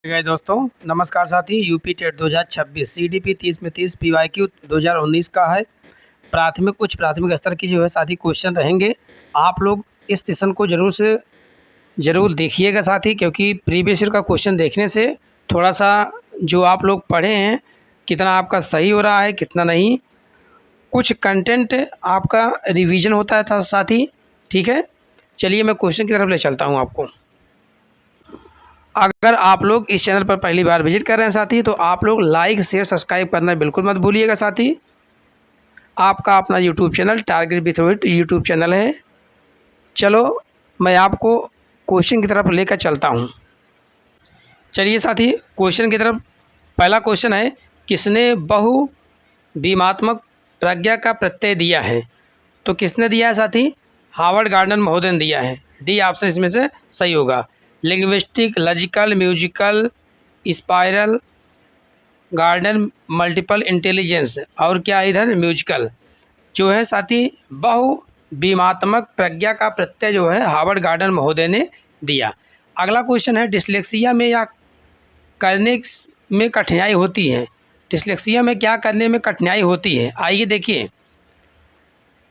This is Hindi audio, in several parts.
गए दोस्तों, नमस्कार साथी। यूपी टेट 2026 सीडीपी 30 में 30 पीवाईक्यू 2019 का है। प्राथमिक उच्च प्राथमिक स्तर की जो है साथी क्वेश्चन रहेंगे। आप लोग इस सेशन को ज़रूर देखिएगा साथी, क्योंकि प्रीवियस ईयर का क्वेश्चन देखने से थोड़ा सा जो आप लोग पढ़े हैं कितना आपका सही हो रहा है कितना नहीं, कुछ कंटेंट आपका रिवीजन होता है था साथी। ठीक है, चलिए मैं क्वेश्चन की तरफ ले चलता हूँ आपको। अगर आप लोग इस चैनल पर पहली बार विजिट कर रहे हैं साथी, तो आप लोग लाइक शेयर सब्सक्राइब करना बिल्कुल मत भूलिएगा साथी। आपका अपना YouTube channel target with Rohit YouTube channel है। चलो मैं आपको क्वेश्चन की तरफ लेकर चलता हूँ। चलिए साथी, क्वेश्चन की तरफ। पहला क्वेश्चन है, किसने बहुविमात्मक प्रज्ञा का प्रत्यय दिया है? तो किसने दिया है साथी? हावर्ड गार्डनर महोदय ने दिया है। डी ऑप्शन इसमें से सही होगा। Linguistic, logical, musical, spiral, garden, multiple intelligence और क्या इधर म्यूजिकल जो है साथी, बहुविमात्मक प्रज्ञा का प्रत्यय जो है हावर्ड गार्डनर महोदय ने दिया। अगला क्वेश्चन है, डिस्लेक्सिया में या करने में कठिनाई होती है? डिस्लेक्सिया में क्या करने में कठिनाई होती है? आइए देखिए,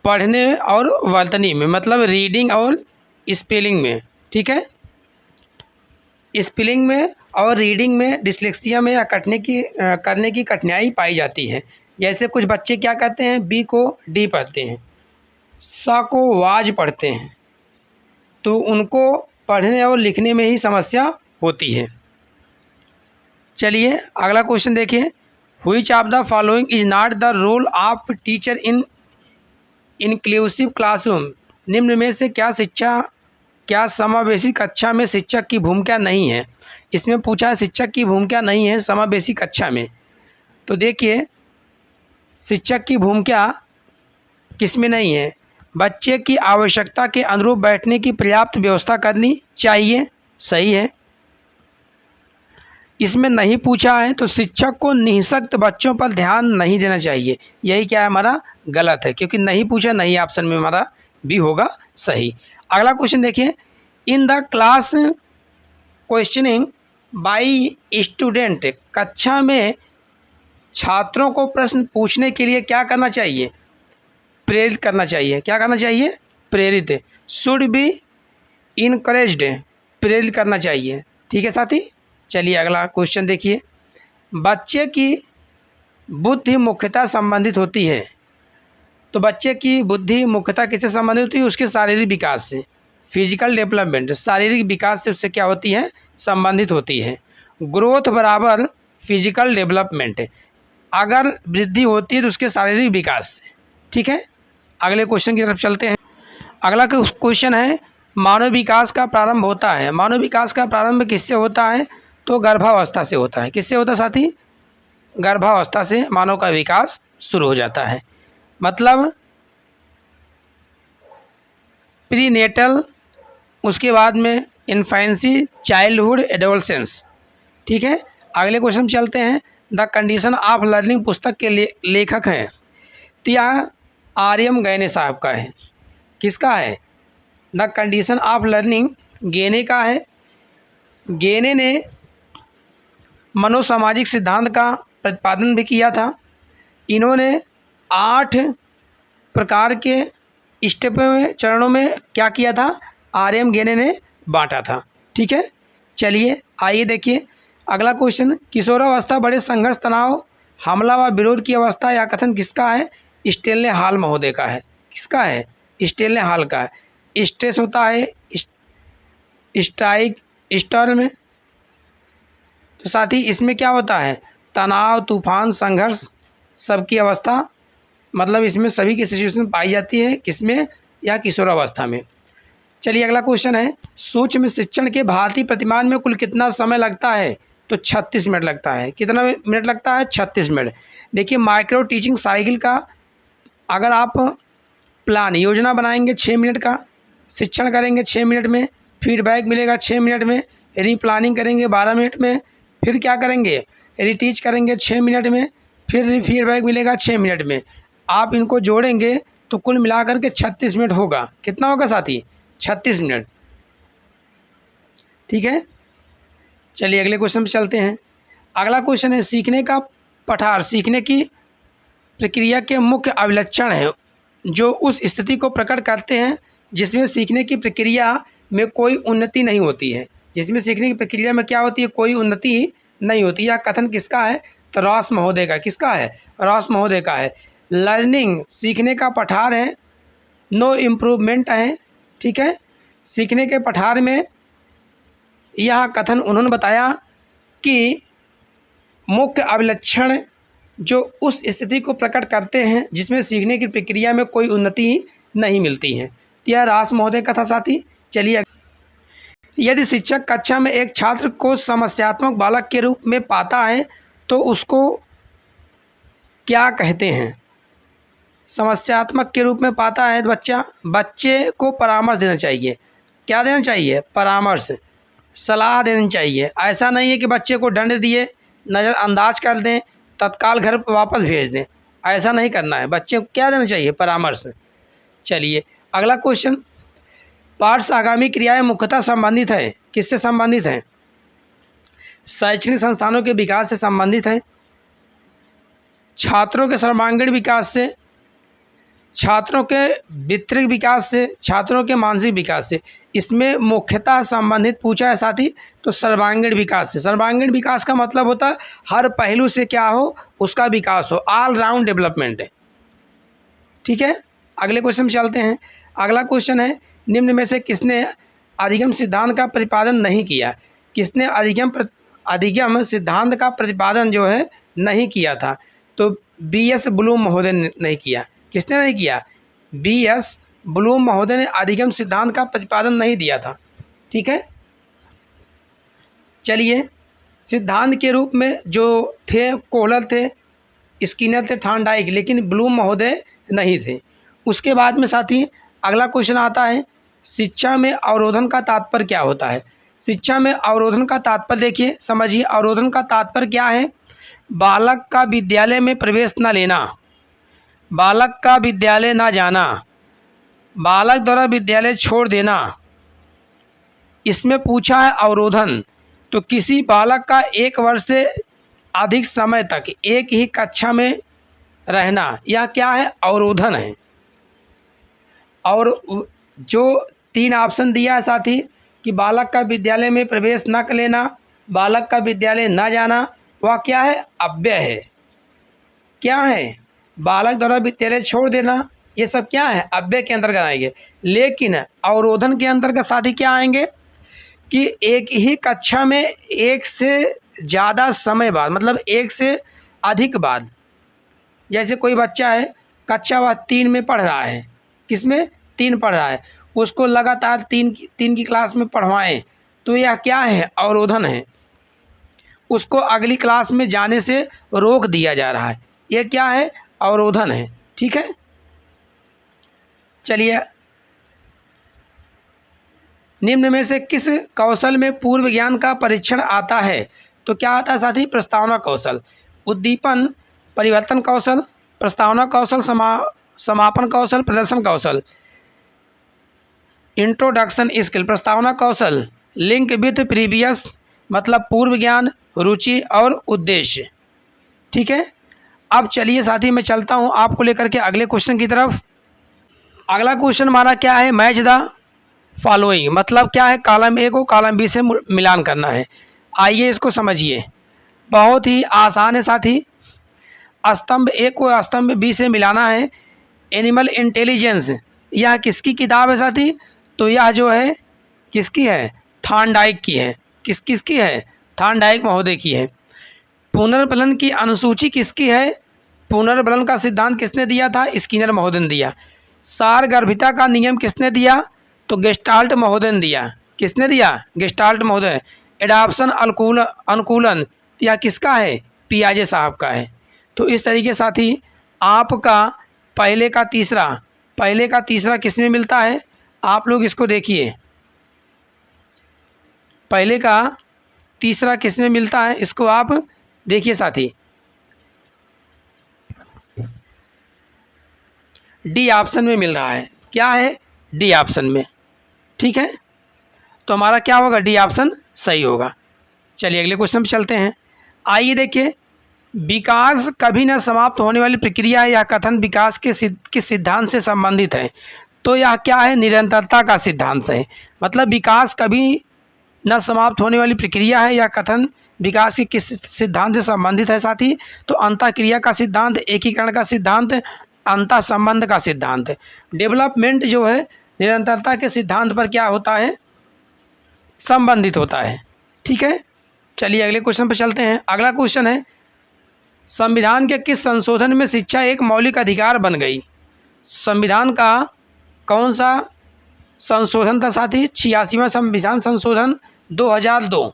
पढ़ने और वर्तनी में, मतलब रीडिंग और स्पेलिंग में। ठीक है, स्पेलिंग में और रीडिंग में डिस्लेक्सिया में या करने की कठिनाई पाई जाती है। जैसे कुछ बच्चे क्या करते हैं, बी को डी पढ़ते हैं, सा को वाज पढ़ते हैं, तो उनको पढ़ने और लिखने में ही समस्या होती है। चलिए अगला क्वेश्चन देखिए, which of the following is not the role of teacher in inclusive classroom? निम्न में से क्या समावेशी कक्षा में शिक्षक की भूमिका नहीं है? इसमें पूछा है शिक्षक की भूमिका नहीं है समावेशी कक्षा में। तो देखिए, शिक्षक की भूमिका किस में नहीं है? बच्चे की आवश्यकता के अनुरूप बैठने की पर्याप्त व्यवस्था करनी चाहिए, सही है। इसमें नहीं पूछा है, तो शिक्षक को निःशक्त बच्चों पर ध्यान नहीं देना चाहिए। यही क्या है हमारा? गलत है, क्योंकि नहीं पूछा, नहीं ऑप्शन में हमारा बी होगा सही। अगला क्वेश्चन देखिए, in the class questioning by student, कक्षा में छात्रों को प्रश्न पूछने के लिए क्या करना चाहिए? प्रेरित करना चाहिए। क्या करना चाहिए? प्रेरित। शुड बी इनकरेज्ड, प्रेरित करना चाहिए। ठीक है साथी, चलिए अगला क्वेश्चन देखिए, बच्चे की बुद्धि मुख्यतः संबंधित होती है। तो बच्चे की बुद्धि मुख्यतः किससे संबंधित होती है? उसके शारीरिक विकास से। फिजिकल डेवलपमेंट, शारीरिक विकास से उससे क्या होती है? संबंधित होती है। ग्रोथ बराबर फिजिकल डेवलपमेंट, अगर वृद्धि होती है तो उसके शारीरिक विकास से। ठीक है, अगले क्वेश्चन की तरफ चलते हैं। अगला क्वेश्चन है, मानव विकास का प्रारंभ होता है। मानव विकास का प्रारंभ किससे होता है? तो गर्भावस्था से होता है। किससे होता है साथी? गर्भावस्था से मानव का विकास शुरू हो जाता है। मतलब प्रीनेटल, उसके बाद में इन्फेंसी, चाइल्डहुड, एडोलसेंस। ठीक है, अगले क्वेश्चन चलते हैं। द कंडीशन ऑफ लर्निंग पुस्तक के लेखक हैं, तो यह आर्यम गैने साहब का है। किसका है? द कंडीशन ऑफ लर्निंग गेने का है। गेने ने मनोसामाजिक सिद्धांत का प्रतिपादन भी किया था। इन्होंने 8 प्रकार के स्टेप में, चरणों में क्या किया था? आर्यम गेने ने बांटा था। ठीक है, चलिए आइए देखिए अगला क्वेश्चन, किशोरावस्था बड़े संघर्ष, तनाव, हमला व विरोध की अवस्था, या कथन किसका है? स्टेनले हॉल महोदय का है। किसका है? स्टेनले हॉल का है। स्ट्रेस होता है स्ट्राइक स्टॉर्म, तो साथ ही इसमें क्या होता है? तनाव, तूफान, संघर्ष, सबकी अवस्था, मतलब इसमें सभी की सिचुएशन पाई जाती है। किसमें? या किशोरावस्था में। चलिए अगला क्वेश्चन है, सूक्ष्म शिक्षण के भारतीय प्रतिमान में कुल कितना समय लगता है? तो 36 मिनट लगता है। कितना मिनट लगता है? 36 मिनट। देखिए, माइक्रो टीचिंग साइकिल का अगर आप प्लान योजना बनाएंगे 6 मिनट का, शिक्षण करेंगे 6 मिनट में, फीडबैक मिलेगा 6 मिनट में, रीप्लानिंग करेंगे 12 मिनट में, फिर क्या करेंगे? रीटीच करेंगे 6 मिनट में, फिर फीडबैक मिलेगा 6 मिनट में। आप इनको जोड़ेंगे तो कुल मिलाकर के 36 मिनट होगा। कितना होगा साथी? 36 मिनट। ठीक है, चलिए अगले क्वेश्चन पे चलते हैं। अगला क्वेश्चन है सीखने का पठार सीखने की प्रक्रिया के मुख्य अभिलक्षण है जो उस स्थिति को प्रकट करते हैं जिसमें सीखने की प्रक्रिया में कोई उन्नति नहीं होती है। जिसमें सीखने की प्रक्रिया में क्या होती है, कोई उन्नति ही नहीं होती। यह कथन किसका है, तो रॉस महोदय का। किसका है, रॉस महोदय का है। लर्निंग सीखने का पठार है, नो इम्प्रूवमेंट है। ठीक है, सीखने के पठार में यह कथन उन्होंने बताया कि मुख्य अभिलक्षण जो उस स्थिति को प्रकट करते हैं जिसमें सीखने की प्रक्रिया में कोई उन्नति नहीं मिलती है। तो यह रॉस महोदय का था साथी। चलिए, यदि शिक्षक कक्षा में एक छात्र को समस्यात्मक बालक के रूप में पाता है तो उसको क्या कहते हैं। समस्यात्मक के रूप में पाता है बच्चे को परामर्श देना चाहिए। क्या देना चाहिए, परामर्श, सलाह देनी चाहिए। ऐसा नहीं है कि बच्चे को दंड दिए, नज़रअंदाज कर दें, तत्काल घर वापस भेज दें। ऐसा नहीं करना है, बच्चे को क्या देना चाहिए, परामर्श। चलिए अगला क्वेश्चन, पार्श्व आगामी क्रियाएं मुख्यतः संबंधित है, किससे संबंधित है, शैक्षणिक संस्थानों के विकास से संबंधित है, छात्रों के सर्वांगीण विकास से, छात्रों के वित्तीय विकास से, छात्रों के मानसिक विकास से। इसमें मुख्यतः संबंधित पूछा है साथी, तो सर्वांगीण विकास से। सर्वांगीण विकास का मतलब होता है हर पहलू से क्या हो, उसका विकास हो, ऑल राउंड डेवलपमेंट है। ठीक है, अगले क्वेश्चन में चलते हैं। अगला क्वेश्चन है, निम्न में से किसने अधिगम सिद्धांत का प्रतिपादन नहीं किया। किसने अधिगम सिद्धांत का प्रतिपादन जो है नहीं किया था, तो BS ब्लूम महोदय ने नहीं किया। किसने नहीं किया, BS ब्लूम महोदय ने अधिगम सिद्धांत का प्रतिपादन नहीं दिया था। ठीक है, चलिए सिद्धांत के रूप में जो थे कोहलर थे, स्किनर थे, थॉर्नडाइक, लेकिन ब्लूम महोदय नहीं थे। उसके बाद में साथी अगला क्वेश्चन आता है, शिक्षा में अवरोधन का तात्पर्य क्या होता है। शिक्षा में अवरोधन का तात्पर्य देखिए, समझिए, अवरोधन का तात्पर्य क्या है, बालक का विद्यालय में प्रवेश न लेना, बालक का विद्यालय न जाना, बालक द्वारा विद्यालय छोड़ देना। इसमें पूछा है अवरोधन, तो किसी बालक का 1 वर्ष से अधिक समय तक एक ही कक्षा में रहना, यह क्या है, अवरोधन है। और जो 3 ऑप्शन दिया है साथी कि बालक का विद्यालय में प्रवेश न लेना, बालक का विद्यालय न जाना, वह क्या है, अव्यय है। क्या है, बालक द्वारा विद्यालय छोड़ देना, ये सब क्या है, अव्यय के अंतर्गत आएंगे। लेकिन अवरोधन के अंतर्गत साथी क्या आएंगे कि एक ही कक्षा में एक से ज़्यादा समय बाद, मतलब एक से अधिक बाद। जैसे कोई बच्चा है कक्षा 3 में पढ़ रहा है, किस में, 3 पढ़ रहा है, उसको लगातार 3 की क्लास में पढ़वाएं, तो यह क्या है, अवरोधन है। उसको अगली क्लास में जाने से रोक दिया जा रहा है, यह क्या है, अवरोधन है। ठीक है, चलिए, निम्न में से किस कौशल में पूर्व ज्ञान का परीक्षण आता है, तो क्या आता है साथी, प्रस्तावना कौशल, उद्दीपन, परिवर्तन कौशल, प्रस्तावना कौशल, समापन कौशल, प्रदर्शन कौशल। इंट्रोडक्शन स्किल, प्रस्तावना कौशल, लिंक विथ प्रीवियस, मतलब पूर्व ज्ञान, रुचि और उद्देश्य। ठीक है, अब चलिए साथी मैं चलता हूँ आपको लेकर के अगले क्वेश्चन की तरफ। अगला क्वेश्चन हमारा क्या है, मैच द फॉलोइंग, मतलब क्या है, कॉलम ए को कॉलम बी से मिलान करना है। आइए इसको समझिए, बहुत ही आसान है साथी। स्तंभ ए को स्तंभ बी से मिलाना है। एनिमल इंटेलिजेंस, यह किसकी किताब है साथी, तो यह जो है किसकी है, थॉर्नडाइक की है। किसकी है, थॉर्नडाइक महोदय की है। पुनर्बलन की अनुसूची किसकी है, पुनर्बलन का सिद्धांत किसने दिया था, स्किनर महोदय ने दिया। सारगर्भिता का नियम किसने दिया, तो गेस्टाल्ट महोदय ने दिया। किसने दिया, गेस्टाल्ट महोदय। एडॉप्शन अनुकूलन, यह किसका है, पियाजे साहब का है। तो इस तरीके साथी आपका पहले का तीसरा किस में मिलता है, आप लोग इसको देखिए, पहले का तीसरा किस में मिलता है, इसको आप देखिए साथी, डी ऑप्शन में मिल रहा है। क्या है, डी ऑप्शन में। ठीक है, तो हमारा क्या होगा, डी ऑप्शन सही होगा। चलिए अगले क्वेश्चन पे चलते हैं। आइए देखिए, विकास कभी न समाप्त होने वाली प्रक्रिया है, यह कथन विकास के किस सिद्धांत से संबंधित है? तो यह क्या है? निरंतरता का सिद्धांत है। मतलब विकास कभी न समाप्त होने वाली प्रक्रिया है, यह कथन विकास के किस सिद्धांत से संबंधित है साथी? तो अंतःक्रिया का सिद्धांत, एकीकरण का सिद्धांत, अंतः संबंध का सिद्धांत। डेवलपमेंट जो है निरंतरता के सिद्धांत पर क्या होता है? संबंधित होता है। ठीक है, चलिए अगले क्वेश्चन पर चलते हैं। अगला क्वेश्चन है, संविधान के किस संशोधन में शिक्षा एक मौलिक अधिकार बन गई? संविधान का कौन सा संशोधन था साथी? 86वां संविधान संशोधन 2002।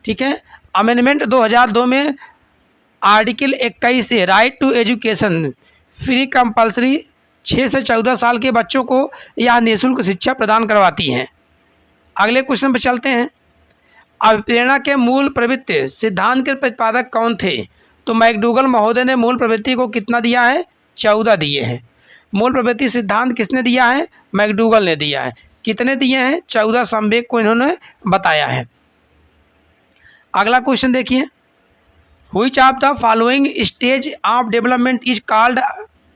ठीक है, अमेंडमेंट 2002 में आर्टिकल 21 से right to education free compulsory 6 से 14 साल के बच्चों को यह निःशुल्क शिक्षा प्रदान करवाती हैं। अगले क्वेश्चन पर चलते हैं। अभिप्रेरणा के मूल प्रवृत्ति सिद्धांत के प्रतिपादक कौन थे? तो मैकडूगल महोदय ने मूल प्रवृत्ति को कितना दिया है? 14 दिए हैं। मूल प्रवृत्ति सिद्धांत किसने दिया है? मैकडूगल ने दिया है। कितने दिए हैं? 14 संवेग को इन्होंने बताया है। अगला क्वेश्चन देखिए, which of the following stage of development is called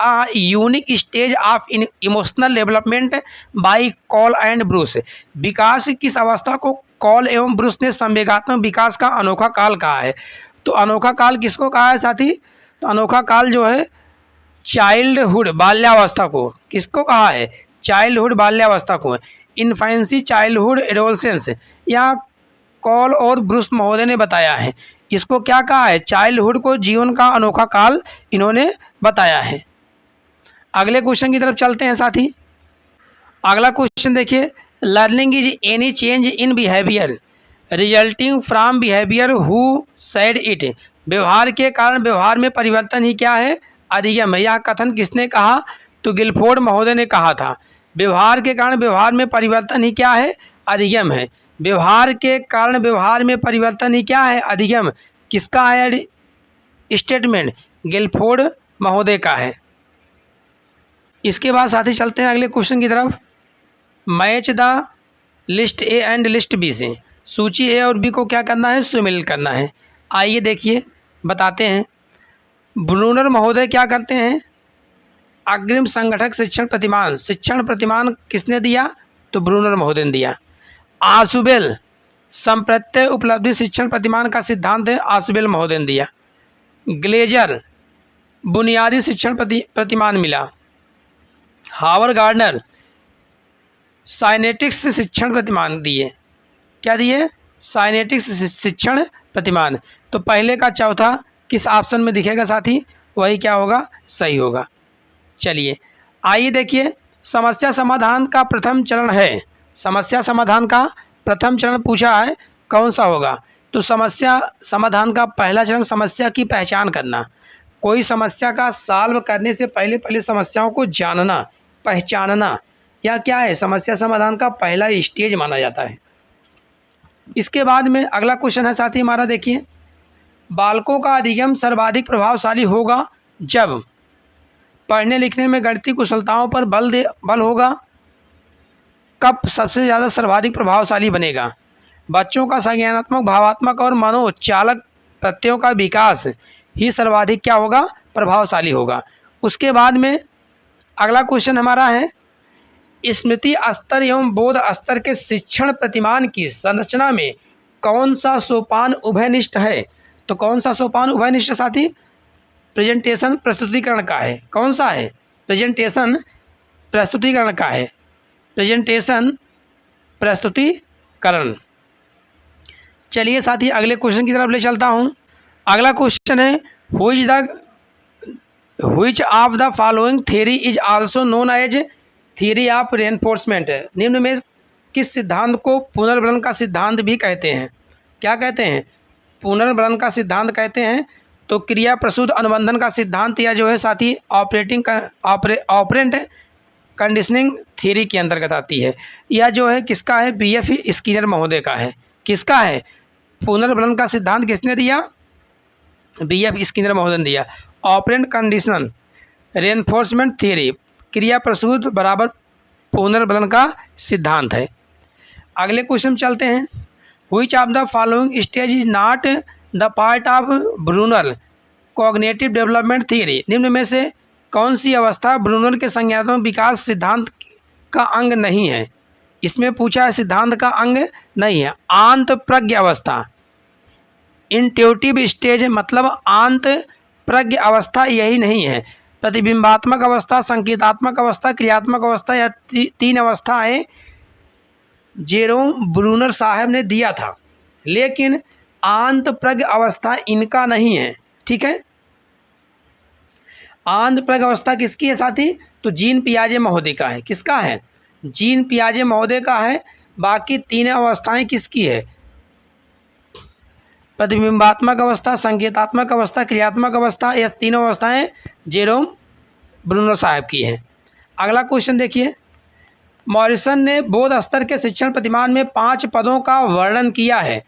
a unique stage of emotional development by Cole and Bruce? विकास की किस अवस्था को कॉल एवं ब्रूस ने संवेगात्मक विकास का अनोखा काल कहा है? तो अनोखा काल किसको कहा है साथी? तो अनोखा काल जो है चाइल्डहुड बाल्यावस्था को किसको कहा है? चाइल्डहुड बाल्यावस्था को, इन्फेंसी, चाइल्डहुड, एडोलसेंस, या कॉल और ब्रूस महोदय ने बताया है। इसको क्या कहा है? चाइल्डहुड को जीवन का अनोखा काल इन्होंने बताया है। अगले क्वेश्चन की तरफ चलते हैं साथी। अगला क्वेश्चन देखिए, learning is any change in behaviour resulting from behaviour who said it? व्यवहार के कारण व्यवहार में परिवर्तन ही क्या है? अधिगम है। यह कथन किसने कहा? तो गिलफोर्ड महोदय ने कहा था। व्यवहार के कारण व्यवहार में परिवर्तन ही क्या है? अधिगम है। व्यवहार के कारण व्यवहार में परिवर्तन ही क्या है? अधिगम। किसका है स्टेटमेंट? गिलफोर्ड महोदय का है। इसके बाद साथी चलते हैं अगले क्वेश्चन की तरफ। Match the list A and list B से सूची ए और बी को क्या करना है? सुमेलित करना है। आइए देखिए बताते हैं। ब्रूनर महोदय क्या करते हैं? अग्रिम संगठक शिक्षण प्रतिमान, शिक्षण प्रतिमान किसने दिया? तो ब्रूनर महोदय ने दिया। आसुबेल संप्रत्यय उपलब्धि शिक्षण प्रतिमान का सिद्धांत है, आसुबेल महोदय ने दिया। ग्लेजर बुनियादी शिक्षण प्रतिमान मिला। हावर गार्डनर साइनेटिक्स शिक्षण प्रतिमान दिए। क्या दिए? साइनेटिक्स शिक्षण प्रतिमान। तो पहले का चौथा किस ऑप्शन में दिखेगा साथी? वही क्या होगा? सही होगा। चलिए आइए देखिए, समस्या समाधान का प्रथम चरण है। समस्या समाधान का प्रथम चरण पूछा है, कौन सा होगा? तो समस्या समाधान का पहला चरण समस्या की पहचान करना। कोई समस्या का सॉल्व करने से पहले समस्याओं को जानना, पहचानना, या क्या है? समस्या समाधान का पहला स्टेज माना जाता है। इसके बाद में अगला क्वेश्चन है साथी हमारा, देखिए, बालकों का अधिगम सर्वाधिक प्रभावशाली होगा जब पढ़ने लिखने में गणितीय कुशलताओं पर बल होगा। कब सबसे ज़्यादा सर्वाधिक प्रभावशाली बनेगा? बच्चों का संज्ञानात्मक, भावात्मक और मनोचालक प्रत्ययों का विकास ही सर्वाधिक क्या होगा? प्रभावशाली होगा। उसके बाद में अगला क्वेश्चन हमारा है, स्मृति स्तर एवं बोध स्तर के शिक्षण प्रतिमान की संरचना में कौन सा सोपान उभयनिष्ठ है? तो कौन सा सोपान उभयनिष्ठ साथी? प्रेजेंटेशन प्रस्तुतिकरण का है। कौन सा है? प्रेजेंटेशन प्रस्तुतिकरण का है। प्रेजेंटेशन प्रस्तुतिकरण। चलिए साथी अगले क्वेश्चन की तरफ ले चलता हूँ। अगला क्वेश्चन है, which of the following theory is also known as theory of reinforcement? निम्न में किस सिद्धांत को पुनर्बलन का सिद्धांत भी कहते हैं? क्या कहते हैं? पुनर्बलन का सिद्धांत कहते हैं। तो क्रिया प्रसूत अनुबंधन का सिद्धांत या जो है साथी ऑपरेंट कंडीशनिंग थ्योरी के अंतर्गत आती है। यह जो है किसका है? BF स्किनर महोदय का है। किसका है? पुनर्बलन का सिद्धांत किसने दिया? BF स्किनर महोदय ने दिया। ऑपरेंट कंडीशनल रेनफोर्समेंट थ्योरी, क्रिया प्रसूत बराबर पुनर्बलन का सिद्धांत है। अगले क्वेश्चन चलते हैं। Which of the following stage is not the part of Bruner cognitive development theory. निम्न में से कौन सी अवस्था ब्रूनर के संज्ञानात्मक विकास सिद्धांत का अंग नहीं है? इसमें पूछा है सिद्धांत का अंग नहीं है। आंत प्रज्ञ अवस्था, इंट्यूटिव स्टेज, मतलब आंत प्रज्ञ अवस्था यही नहीं है। प्रतिबिंबात्मक अवस्था, संकेतात्मक अवस्था, क्रियात्मक अवस्था, या तीन अवस्थाएं जेरोम ब्रूनर साहब ने दिया था, लेकिन आंत प्रज्ञ अवस्था इनका नहीं है। ठीक है, आंत प्रज्ञ अवस्था किसकी है साथी? तो जीन पियाजे महोदय का है। किसका है? जीन पियाजे महोदय का है। बाकी तीन अवस्थाएं किसकी है? प्रतिबिंबात्मक अवस्था, संकेतात्मक अवस्था, क्रियात्मक अवस्था, यह तीनों अवस्थाएं जेरोम ब्रूनर साहब की हैं। अगला क्वेश्चन देखिए, मॉरिसन ने बोध स्तर के शिक्षण प्रतिमान में 5 पदों का वर्णन किया है।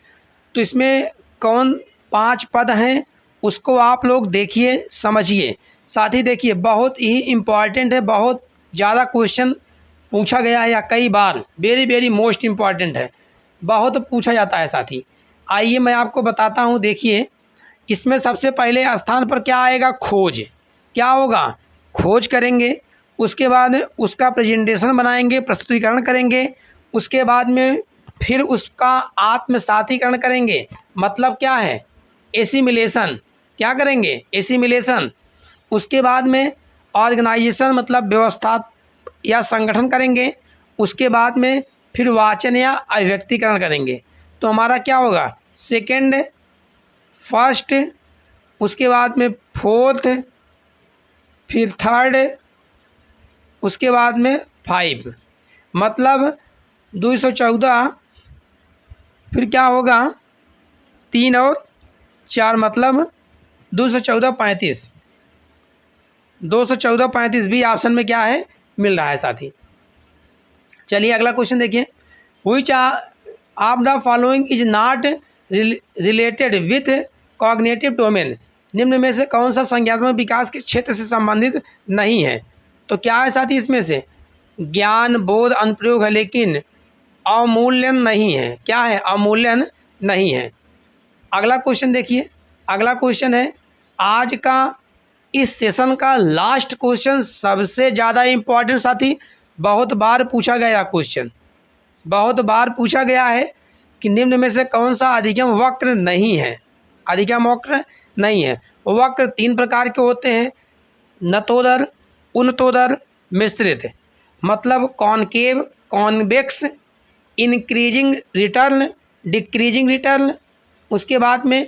तो इसमें कौन 5 पद हैं उसको आप लोग देखिए, समझिए। साथ ही देखिए, बहुत ही इम्पॉर्टेंट है, बहुत ज़्यादा क्वेश्चन पूछा गया है, या कई बार वेरी वेरी मोस्ट इम्पॉर्टेंट है, बहुत पूछा जाता है साथी। आइए मैं आपको बताता हूँ। देखिए, इसमें सबसे पहले स्थान पर क्या आएगा? खोज। क्या होगा? खोज करेंगे। उसके बाद उसका प्रेजेंटेशन बनाएंगे, प्रस्तुतिकरण करेंगे। उसके बाद में फिर उसका आत्मसातीकरण करेंगे, मतलब क्या है? एसिमिलेशन। क्या करेंगे? एसिमिलेशन। उसके बाद में ऑर्गेनाइजेशन, मतलब व्यवस्था या संगठन करेंगे। उसके बाद में फिर वाचन या अभिव्यक्तिकरण करेंगे। तो हमारा क्या होगा? सेकंड, फर्स्ट, उसके बाद में फोर्थ, फिर थर्ड, उसके बाद में 5, मतलब 214। फिर क्या होगा? 3 और 4, मतलब 214 35। 214 35 भी ऑप्शन में क्या है? मिल रहा है साथी। चलिए अगला क्वेश्चन देखिए, which of the following is not related with cognitive domain. निम्न में से कौन सा संज्ञानात्मक विकास के क्षेत्र से संबंधित नहीं है? तो क्या है साथी? इसमें से ज्ञान, बोध, अनुप्रयोग है, लेकिन अवमूल्यन नहीं है। क्या है? अवमूल्यन नहीं है। अगला क्वेश्चन देखिए, अगला क्वेश्चन है आज का इस सेशन का लास्ट क्वेश्चन, सबसे ज़्यादा इम्पॉर्टेंट साथी। बहुत बार पूछा गया क्वेश्चन, बहुत बार पूछा गया है कि निम्न में से कौन सा अधिगम वक्र नहीं है? अधिगम वक्र नहीं है। वक्र 3 प्रकार के होते हैं, नतोदर, उन्नतोदर, मिश्रित। मतलब concave, convex, increasing return, decreasing return. उसके बाद में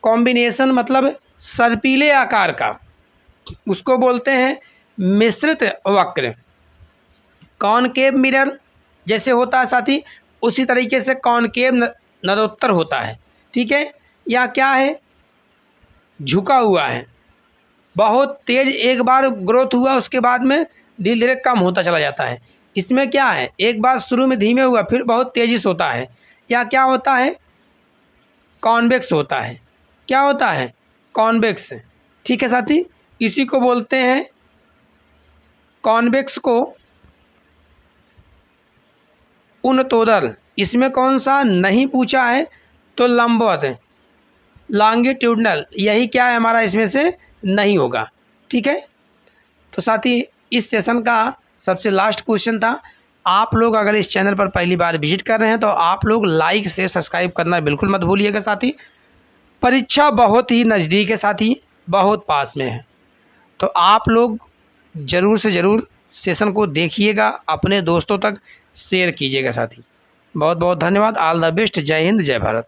कॉम्बिनेशन, मतलब सर्पीले आकार का, उसको बोलते हैं मिश्रित वक्र। कॉनकेव मिरर जैसे होता है साथी, उसी तरीके से कॉनकेव नरोत्तर होता है। ठीक है, या क्या है? झुका हुआ है, बहुत तेज एक बार ग्रोथ हुआ, उसके बाद में धीरे धीरे कम होता चला जाता है। इसमें क्या है? एक बार शुरू में धीमे हुआ, फिर बहुत तेजी से होता है। या क्या होता है? कॉन्वेक्स होता है। क्या होता है? कॉन्वेक्स। ठीक है साथी, इसी को बोलते हैं, कॉन्वेक्स को उन्नतोदर। इसमें कौन सा नहीं पूछा है? तो लंबवत, लॉन्गिट्यूडनल, यही क्या है हमारा? इसमें से नहीं होगा। ठीक है, तो साथी इस सेशन का सबसे लास्ट क्वेश्चन था। आप लोग अगर इस चैनल पर पहली बार विजिट कर रहे हैं तो आप लोग लाइक से सब्सक्राइब करना बिल्कुल मत भूलिएगा साथी। परीक्षा बहुत ही नज़दीक है साथी, बहुत पास में है, तो आप लोग ज़रूर से ज़रूर सेशन को देखिएगा, अपने दोस्तों तक शेयर कीजिएगा साथी। बहुत बहुत धन्यवाद। All the best. जय हिंद, जय भारत।